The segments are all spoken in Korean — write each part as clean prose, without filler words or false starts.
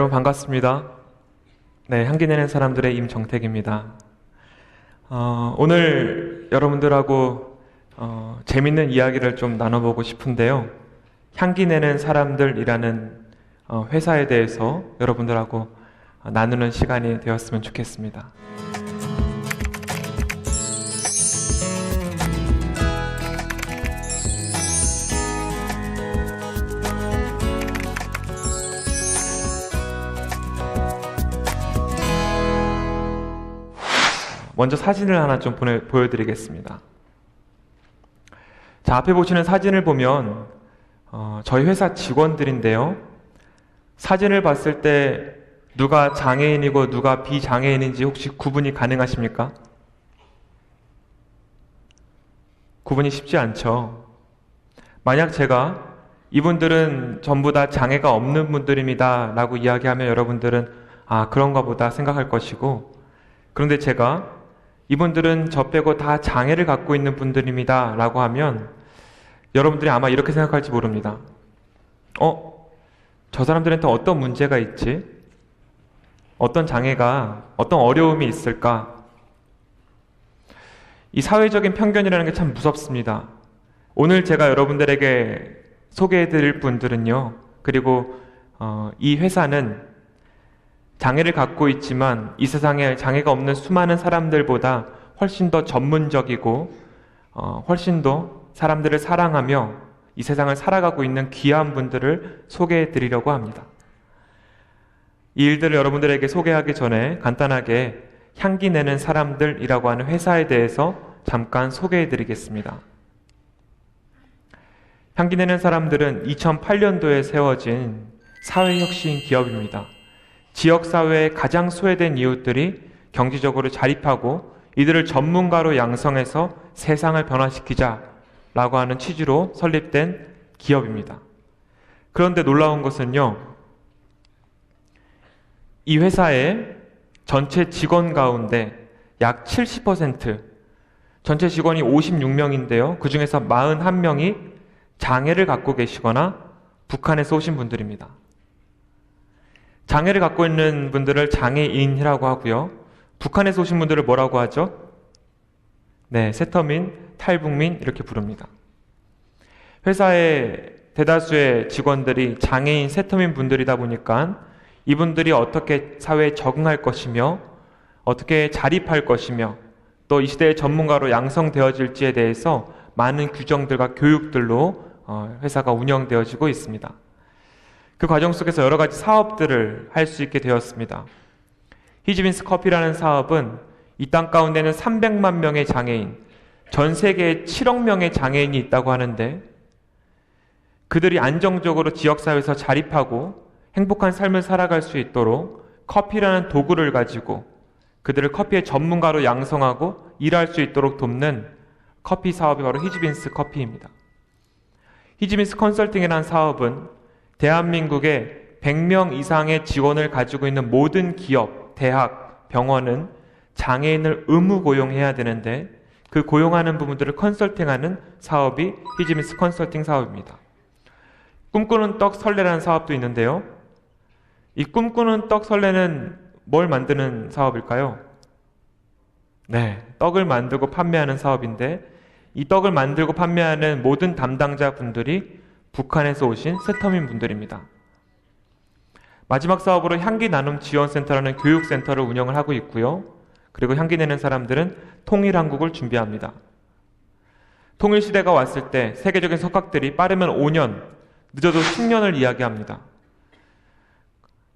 여러분 반갑습니다. 네, 향기 내는 사람들의 임정택입니다. 오늘 여러분들하고 재밌는 이야기를 좀 나눠보고 싶은데요. 향기 내는 사람들이라는 회사에 대해서 여러분들하고 나누는 시간이 되었으면 좋겠습니다. 먼저 사진을 하나 좀 보여드리겠습니다. 자, 앞에 보시는 사진을 보면 저희 회사 직원들인데요. 사진을 봤을 때 누가 장애인이고 누가 비장애인인지 혹시 구분이 가능하십니까? 구분이 쉽지 않죠. 만약 제가 이분들은 전부 다 장애가 없는 분들입니다 라고 이야기하면 여러분들은 그런가 보다 생각할 것이고, 그런데 제가 이분들은 저 빼고 다 장애를 갖고 있는 분들입니다 라고 하면 여러분들이 아마 이렇게 생각할지 모릅니다. 저 사람들한테 어떤 문제가 있지? 어떤 장애가, 어떤 어려움이 있을까? 이 사회적인 편견이라는 게 참 무섭습니다. 오늘 제가 여러분들에게 소개해드릴 분들은요, 그리고 이 회사는 장애를 갖고 있지만 이 세상에 장애가 없는 수많은 사람들보다 훨씬 더 전문적이고 훨씬 더 사람들을 사랑하며 이 세상을 살아가고 있는 귀한 분들을 소개해 드리려고 합니다. 이 일들을 여러분들에게 소개하기 전에 간단하게 향기 내는 사람들이라고 하는 회사에 대해서 잠깐 소개해 드리겠습니다. 향기 내는 사람들은 2008년도에 세워진 사회혁신 기업입니다. 지역사회의 가장 소외된 이웃들이 경제적으로 자립하고 이들을 전문가로 양성해서 세상을 변화시키자라고 하는 취지로 설립된 기업입니다. 그런데 놀라운 것은요, 이 회사의 전체 직원 가운데 약 70%, 전체 직원이 56명인데요. 그 중에서 41명이 장애를 갖고 계시거나 북한에서 오신 분들입니다. 장애를 갖고 있는 분들을 장애인이라고 하고요. 북한에서 오신 분들을 뭐라고 하죠? 네, 세터민, 탈북민 이렇게 부릅니다. 회사의 대다수의 직원들이 장애인, 세터민 분들이다 보니까 이분들이 어떻게 사회에 적응할 것이며 어떻게 자립할 것이며 또 이 시대의 전문가로 양성되어질지에 대해서 많은 규정들과 교육들로 회사가 운영되어지고 있습니다. 그 과정 속에서 여러 가지 사업들을 할 수 있게 되었습니다. 히지빈스 커피라는 사업은 이 땅 가운데는 300만 명의 장애인, 전 세계에 7억 명의 장애인이 있다고 하는데 그들이 안정적으로 지역사회에서 자립하고 행복한 삶을 살아갈 수 있도록 커피라는 도구를 가지고 그들을 커피의 전문가로 양성하고 일할 수 있도록 돕는 커피 사업이 바로 히지빈스 커피입니다. 히지빈스 컨설팅이라는 사업은 대한민국에 100명 이상의 직원을 가지고 있는 모든 기업, 대학, 병원은 장애인을 의무 고용해야 되는데 그 고용하는 부분들을 컨설팅하는 사업이 히지빈스 컨설팅 사업입니다. 꿈꾸는 떡 설레라는 사업도 있는데요. 이 꿈꾸는 떡 설레는 뭘 만드는 사업일까요? 네, 떡을 만들고 판매하는 사업인데 이 떡을 만들고 판매하는 모든 담당자 분들이 북한에서 오신 세터민 분들입니다. 마지막 사업으로 향기 나눔 지원센터라는 교육센터를 운영을 하고 있고요. 그리고 향기 내는 사람들은 통일한국을 준비합니다. 통일시대가 왔을 때 세계적인 석학들이 빠르면 5년, 늦어도 10년을 이야기합니다.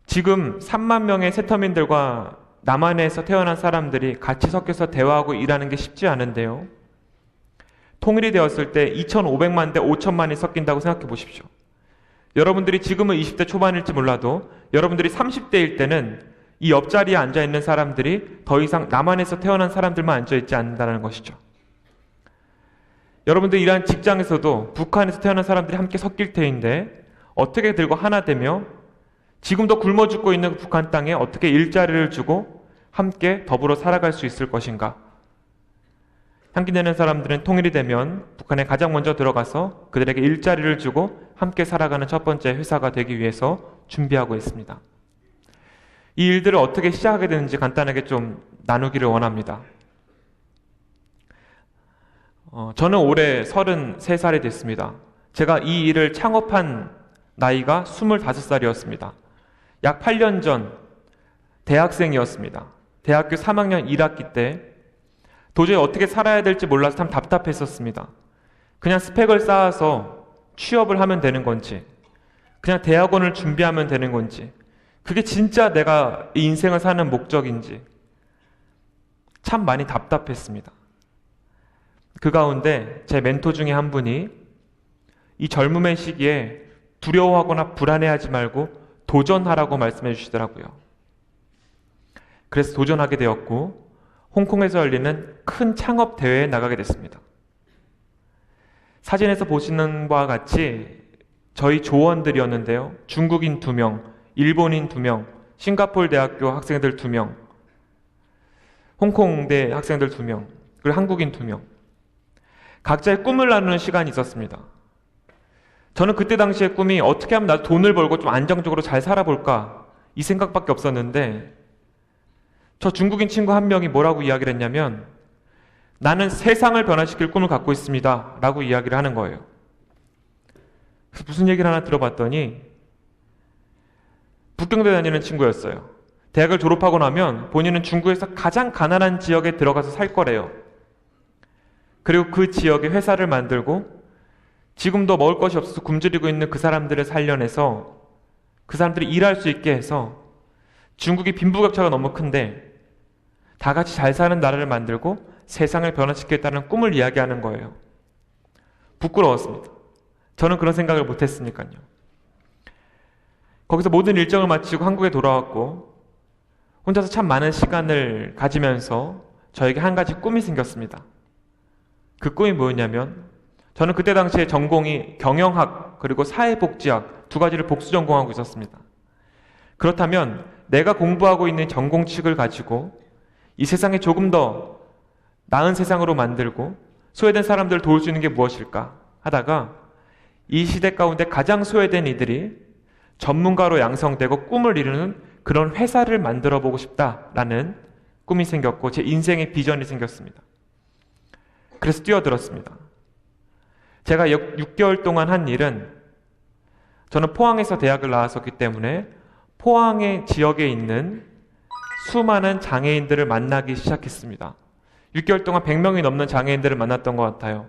지금 3만 명의 세터민들과 남한에서 태어난 사람들이 같이 섞여서 대화하고 일하는 게 쉽지 않은데요. 통일이 되었을 때 2,500만 대 5천만이 섞인다고 생각해 보십시오. 여러분들이 지금은 20대 초반일지 몰라도 여러분들이 30대일 때는 이 옆자리에 앉아있는 사람들이 더 이상 남한에서 태어난 사람들만 앉아있지 않는다는 것이죠. 여러분들이 일하는 직장에서도 북한에서 태어난 사람들이 함께 섞일 테인데 어떻게 들고 하나 되며 지금도 굶어 죽고 있는 북한 땅에 어떻게 일자리를 주고 함께 더불어 살아갈 수 있을 것인가? 향기 내는 사람들은 통일이 되면 북한에 가장 먼저 들어가서 그들에게 일자리를 주고 함께 살아가는 첫 번째 회사가 되기 위해서 준비하고 있습니다. 이 일들을 어떻게 시작하게 되는지 간단하게 좀 나누기를 원합니다. 저는 올해 33살이 됐습니다. 제가 이 일을 창업한 나이가 25살이었습니다. 약 8년 전 대학생이었습니다. 대학교 3학년 1학기 때 도저히 어떻게 살아야 될지 몰라서 참 답답했었습니다. 그냥 스펙을 쌓아서 취업을 하면 되는 건지, 그냥 대학원을 준비하면 되는 건지, 그게 진짜 내가 이 인생을 사는 목적인지 참 많이 답답했습니다. 그 가운데 제 멘토 중에 한 분이 이 젊음의 시기에 두려워하거나 불안해하지 말고 도전하라고 말씀해 주시더라고요. 그래서 도전하게 되었고 홍콩에서 열리는 큰 창업 대회에 나가게 됐습니다. 사진에서 보시는 바와 같이 저희 조원들이었는데요. 중국인 2명, 일본인 2명, 싱가포르 대학교 학생들 2명, 홍콩대 학생들 2명, 그리고 한국인 2명. 각자의 꿈을 나누는 시간이 있었습니다. 저는 그때 당시의 꿈이 어떻게 하면 나도 돈을 벌고 좀 안정적으로 잘 살아볼까 이 생각밖에 없었는데 저 중국인 친구 한 명이 뭐라고 이야기를 했냐면 나는 세상을 변화시킬 꿈을 갖고 있습니다 라고 이야기를 하는 거예요. 그래서 무슨 얘기를 하나 들어봤더니 북경대 다니는 친구였어요. 대학을 졸업하고 나면 본인은 중국에서 가장 가난한 지역에 들어가서 살 거래요. 그리고 그 지역에 회사를 만들고 지금도 먹을 것이 없어서 굶주리고 있는 그 사람들을 살려내서 그 사람들이 일할 수 있게 해서 중국이 빈부격차가 너무 큰데 다 같이 잘 사는 나라를 만들고 세상을 변화시키겠다는 꿈을 이야기하는 거예요. 부끄러웠습니다. 저는 그런 생각을 못했으니까요. 거기서 모든 일정을 마치고 한국에 돌아왔고 혼자서 참 많은 시간을 가지면서 저에게 한 가지 꿈이 생겼습니다. 그 꿈이 뭐였냐면 저는 그때 당시에 전공이 경영학 그리고 사회복지학 2가지를 복수 전공하고 있었습니다. 그렇다면 내가 공부하고 있는 전공칙을 가지고 이 세상에 조금 더 나은 세상으로 만들고 소외된 사람들을 도울 수 있는 게 무엇일까 하다가 이 시대 가운데 가장 소외된 이들이 전문가로 양성되고 꿈을 이루는 그런 회사를 만들어 보고 싶다라는 꿈이 생겼고 제 인생의 비전이 생겼습니다. 그래서 뛰어들었습니다. 제가 6개월 동안 한 일은 저는 포항에서 대학을 나왔었기 때문에 포항의 지역에 있는 수많은 장애인들을 만나기 시작했습니다. 6개월 동안 100명이 넘는 장애인들을 만났던 것 같아요.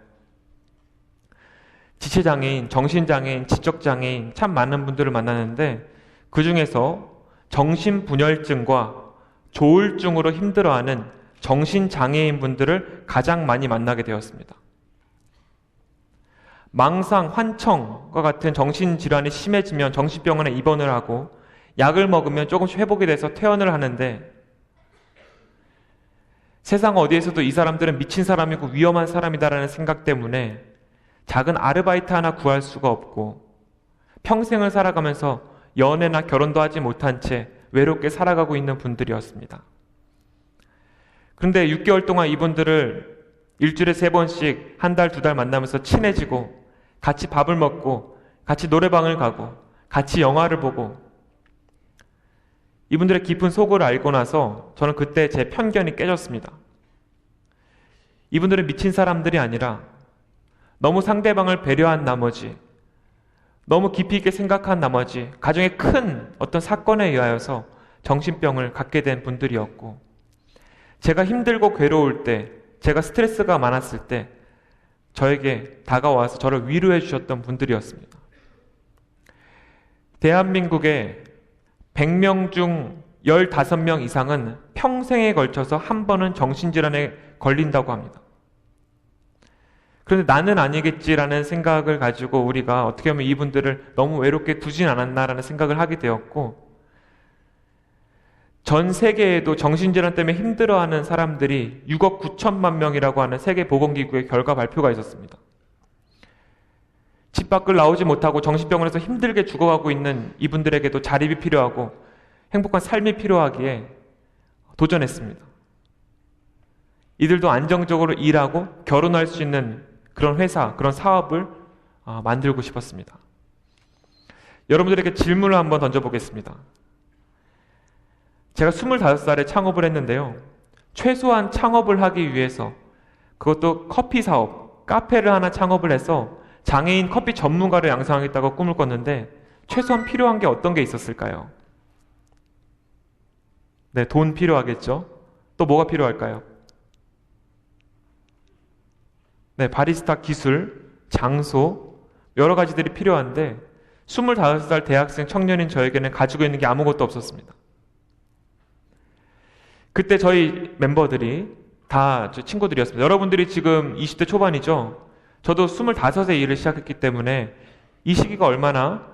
지체장애인, 정신장애인, 지적장애인 참 많은 분들을 만나는데 그 중에서 정신분열증과 조울증으로 힘들어하는 정신장애인 분들을 가장 많이 만나게 되었습니다. 망상, 환청과 같은 정신질환이 심해지면 정신병원에 입원을 하고 약을 먹으면 조금씩 회복이 돼서 퇴원을 하는데 세상 어디에서도 이 사람들은 미친 사람이고 위험한 사람이다라는 생각 때문에 작은 아르바이트 하나 구할 수가 없고 평생을 살아가면서 연애나 결혼도 하지 못한 채 외롭게 살아가고 있는 분들이었습니다. 그런데 6개월 동안 이분들을 일주일에 3번씩 한 달, 2달 만나면서 친해지고 같이 밥을 먹고 같이 노래방을 가고 같이 영화를 보고 이분들의 깊은 속을 알고 나서 저는 그때 제 편견이 깨졌습니다. 이분들은 미친 사람들이 아니라 너무 상대방을 배려한 나머지 너무 깊이 있게 생각한 나머지 가정에 큰 어떤 사건에 의하여서 정신병을 갖게 된 분들이었고 제가 힘들고 괴로울 때 제가 스트레스가 많았을 때 저에게 다가와서 저를 위로해 주셨던 분들이었습니다. 대한민국의 100명 중 15명 이상은 평생에 걸쳐서 한 번은 정신질환에 걸린다고 합니다. 그런데 나는 아니겠지라는 생각을 가지고 우리가 어떻게 보면 이분들을 너무 외롭게 두진 않았나라는 생각을 하게 되었고 전 세계에도 정신질환 때문에 힘들어하는 사람들이 6억 9천만 명이라고 하는 세계보건기구의 결과 발표가 있었습니다. 집 밖을 나오지 못하고 정신병원에서 힘들게 죽어가고 있는 이분들에게도 자립이 필요하고 행복한 삶이 필요하기에 도전했습니다. 이들도 안정적으로 일하고 결혼할 수 있는 그런 회사, 그런 사업을 만들고 싶었습니다. 여러분들에게 질문을 한번 던져보겠습니다. 제가 25살에 창업을 했는데요. 최소한 창업을 하기 위해서, 그것도 커피 사업, 카페를 하나 창업을 해서 장애인 커피 전문가를 양성하겠다고 꿈을 꿨는데 최소한 필요한 게 어떤 게 있었을까요? 네, 돈 필요하겠죠. 또 뭐가 필요할까요? 네, 바리스타 기술, 장소, 여러 가지들이 필요한데 25살 대학생 청년인 저에게는 가지고 있는 게 아무것도 없었습니다. 그때 저희 멤버들이 다 제 친구들이었습니다. 여러분들이 지금 20대 초반이죠? 저도 25세 일을 시작했기 때문에 이 시기가 얼마나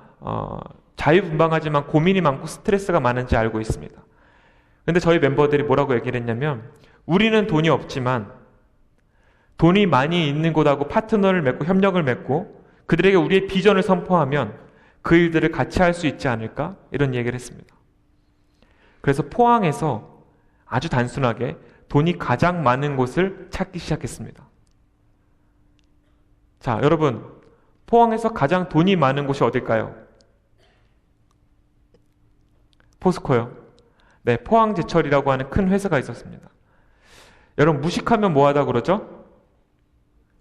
자유분방하지만 고민이 많고 스트레스가 많은지 알고 있습니다. 근데 저희 멤버들이 뭐라고 얘기를 했냐면, 우리는 돈이 없지만 돈이 많이 있는 곳하고 파트너를 맺고 협력을 맺고 그들에게 우리의 비전을 선포하면 그 일들을 같이 할 수 있지 않을까? 이런 얘기를 했습니다. 그래서 포항에서 아주 단순하게 돈이 가장 많은 곳을 찾기 시작했습니다. 자, 여러분, 포항에서 가장 돈이 많은 곳이 어딜까요? 포스코요. 네, 포항제철이라고 하는 큰 회사가 있었습니다. 여러분, 무식하면 뭐하다 그러죠?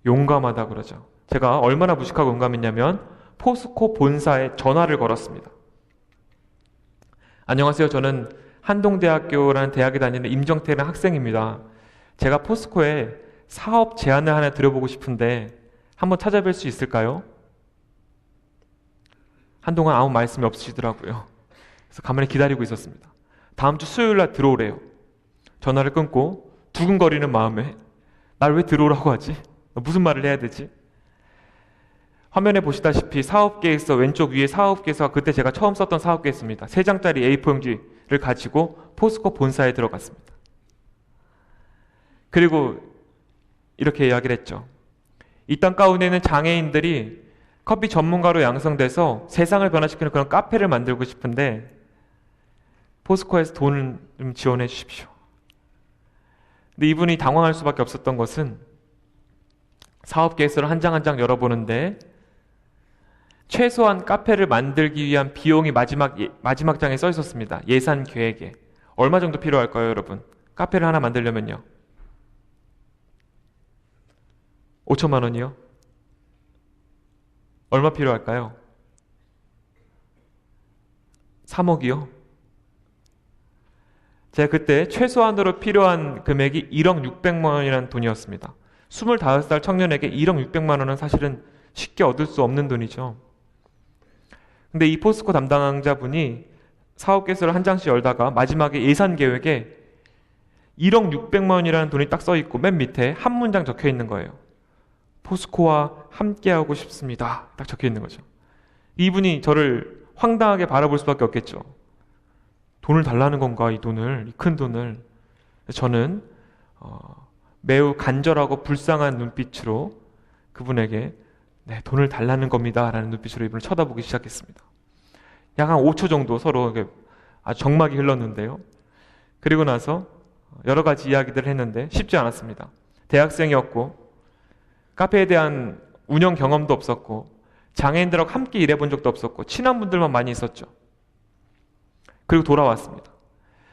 용감하다 그러죠. 제가 얼마나 무식하고 용감했냐면 포스코 본사에 전화를 걸었습니다. 안녕하세요. 저는 한동대학교라는 대학에 다니는 임정태라는 학생입니다. 제가 포스코에 사업 제안을 하나 드려보고 싶은데 한번 찾아뵐 수 있을까요? 한동안 아무 말씀이 없으시더라고요. 그래서 가만히 기다리고 있었습니다. 다음 주 수요일 날 들어오래요. 전화를 끊고 두근거리는 마음에 날 왜 들어오라고 하지? 무슨 말을 해야 되지? 화면에 보시다시피 사업계획서 왼쪽 위에 사업계획서가 그때 제가 처음 썼던 사업계획서입니다. 3장짜리 A4 용지를 가지고 포스코 본사에 들어갔습니다. 그리고 이렇게 이야기를 했죠. 이 땅 가운데는 장애인들이 커피 전문가로 양성돼서 세상을 변화시키는 그런 카페를 만들고 싶은데 포스코에서 돈을 좀 지원해 주십시오. 근데 이분이 당황할 수밖에 없었던 것은 사업계획서를 한 장 한 장 열어보는데 최소한 카페를 만들기 위한 비용이 마지막 장에 써 있었습니다. 예산 계획에. 얼마 정도 필요할까요, 여러분? 카페를 하나 만들려면요. 5천만 원이요? 얼마 필요할까요? 3억이요? 제가 그때 최소한으로 필요한 금액이 1억 600만 원이라는 돈이었습니다. 25살 청년에게 1억 600만 원은 사실은 쉽게 얻을 수 없는 돈이죠. 근데 이 포스코 담당자분이 사업계획서를 한 장씩 열다가 마지막에 예산 계획에 1억 600만 원이라는 돈이 딱 써 있고 맨 밑에 한 문장 적혀 있는 거예요. 포스코와 함께하고 싶습니다. 딱 적혀 있는 거죠. 이분이 저를 황당하게 바라볼 수밖에 없겠죠. 돈을 달라는 건가, 이 돈을, 이 큰 돈을. 저는 매우 간절하고 불쌍한 눈빛으로 그분에게 네, 돈을 달라는 겁니다 라는 눈빛으로 이분을 쳐다보기 시작했습니다. 약 한 5초 정도 서로 아주 정막이 흘렀는데요. 그리고 나서 여러 가지 이야기들을 했는데 쉽지 않았습니다. 대학생이었고 카페에 대한 운영 경험도 없었고 장애인들하고 함께 일해본 적도 없었고 친한 분들만 많이 있었죠. 그리고 돌아왔습니다.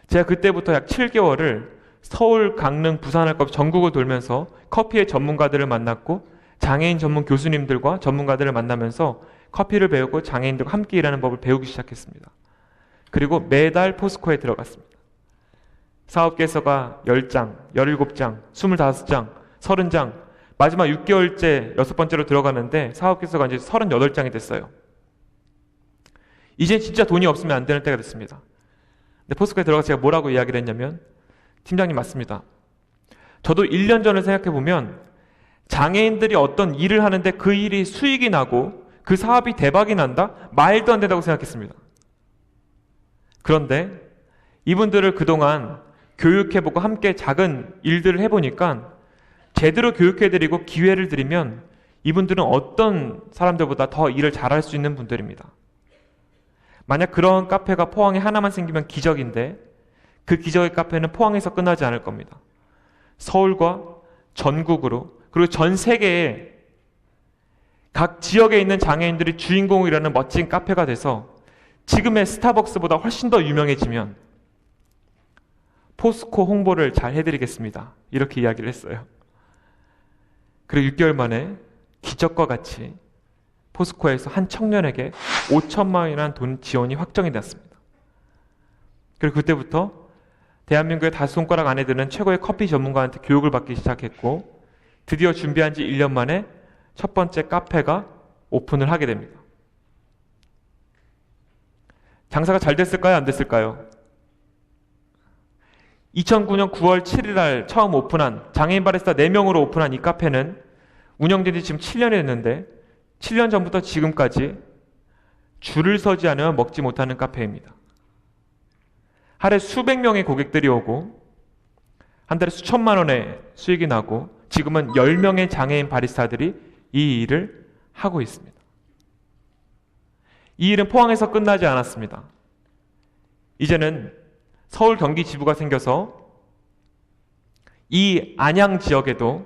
제가 그때부터 약 7개월을 서울, 강릉, 부산을 전국을 돌면서 커피의 전문가들을 만났고 장애인 전문 교수님들과 전문가들을 만나면서 커피를 배우고 장애인들과 함께 일하는 법을 배우기 시작했습니다. 그리고 매달 포스코에 들어갔습니다. 사업계획서가 10장, 17장, 25장, 30장, 마지막 6개월째 6번째로 들어가는데 사업계획서가 이제 38장이 됐어요. 이제 진짜 돈이 없으면 안 되는 때가 됐습니다. 근데 포스코에 들어가서 제가 뭐라고 이야기를 했냐면, 팀장님 맞습니다. 저도 1년 전을 생각해보면 장애인들이 어떤 일을 하는데 그 일이 수익이 나고 그 사업이 대박이 난다? 말도 안 된다고 생각했습니다. 그런데 이분들을 그동안 교육해보고 함께 작은 일들을 해보니까 제대로 교육해드리고 기회를 드리면 이분들은 어떤 사람들보다 더 일을 잘할 수 있는 분들입니다. 만약 그런 카페가 포항에 하나만 생기면 기적인데 그 기적의 카페는 포항에서 끝나지 않을 겁니다. 서울과 전국으로 그리고 전 세계에 각 지역에 있는 장애인들이 주인공이라는 멋진 카페가 돼서 지금의 스타벅스보다 훨씬 더 유명해지면 포스코 홍보를 잘 해드리겠습니다. 이렇게 이야기를 했어요. 그리고 6개월 만에 기적과 같이 포스코에서 한 청년에게 5천만 원이라는 돈 지원이 확정이 되었습니다. 그리고 그때부터 대한민국의 5손가락 안에 드는 최고의 커피 전문가한테 교육을 받기 시작했고, 드디어 준비한 지 1년 만에 첫 번째 카페가 오픈을 하게 됩니다. 장사가 잘 됐을까요? 안 됐을까요? 2009년 9월 7일 날 처음 오픈한, 장애인 바리스타 4명으로 오픈한 이 카페는 운영된 지 지금 7년이 됐는데 7년 전부터 지금까지 줄을 서지 않으면 먹지 못하는 카페입니다. 하루에 수백 명의 고객들이 오고 한 달에 수천만 원의 수익이 나고, 지금은 10명의 장애인 바리스타들이 이 일을 하고 있습니다. 이 일은 포항에서 끝나지 않았습니다. 이제는 서울 경기 지부가 생겨서 이 안양 지역에도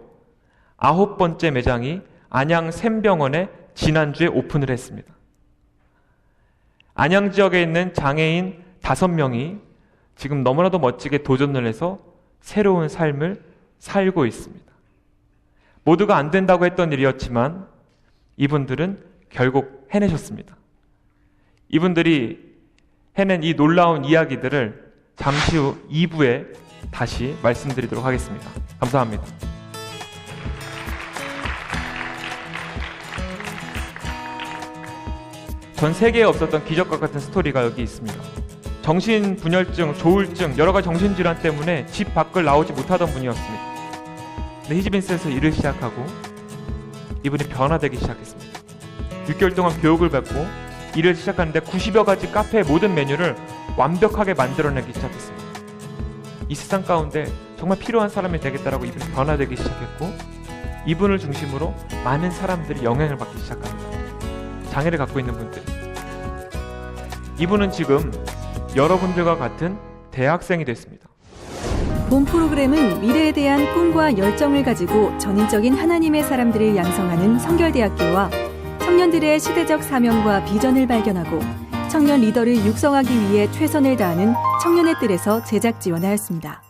9번째 매장이 안양 샘병원에 지난주에 오픈을 했습니다. 안양 지역에 있는 장애인 5명이 지금 너무나도 멋지게 도전을 해서 새로운 삶을 살고 있습니다. 모두가 안 된다고 했던 일이었지만 이분들은 결국 해내셨습니다. 이분들이 해낸 이 놀라운 이야기들을 잠시 후 2부에 다시 말씀드리도록 하겠습니다. 감사합니다. 전 세계에 없었던 기적과 같은 스토리가 여기 있습니다. 정신분열증, 조울증, 여러 가지 정신질환 때문에 집 밖을 나오지 못하던 분이었습니다. 근데 히지빈스에서 일을 시작하고 이분이 변화되기 시작했습니다. 6개월 동안 교육을 받고 일을 시작하는데 90여 가지 카페의 모든 메뉴를 완벽하게 만들어내기 시작했습니다. 이 세상 가운데 정말 필요한 사람이 되겠다라고 이분이 변화되기 시작했고, 이분을 중심으로 많은 사람들이 영향을 받기 시작합니다. 장애를 갖고 있는 분들이. 이분은 지금 여러분들과 같은 대학생이 됐습니다. 본 프로그램은 미래에 대한 꿈과 열정을 가지고 전인적인 하나님의 사람들을 양성하는 성결대학교와 청년들의 시대적 사명과 비전을 발견하고 청년 리더를 육성하기 위해 최선을 다하는 청년의 뜰에서 제작 지원하였습니다.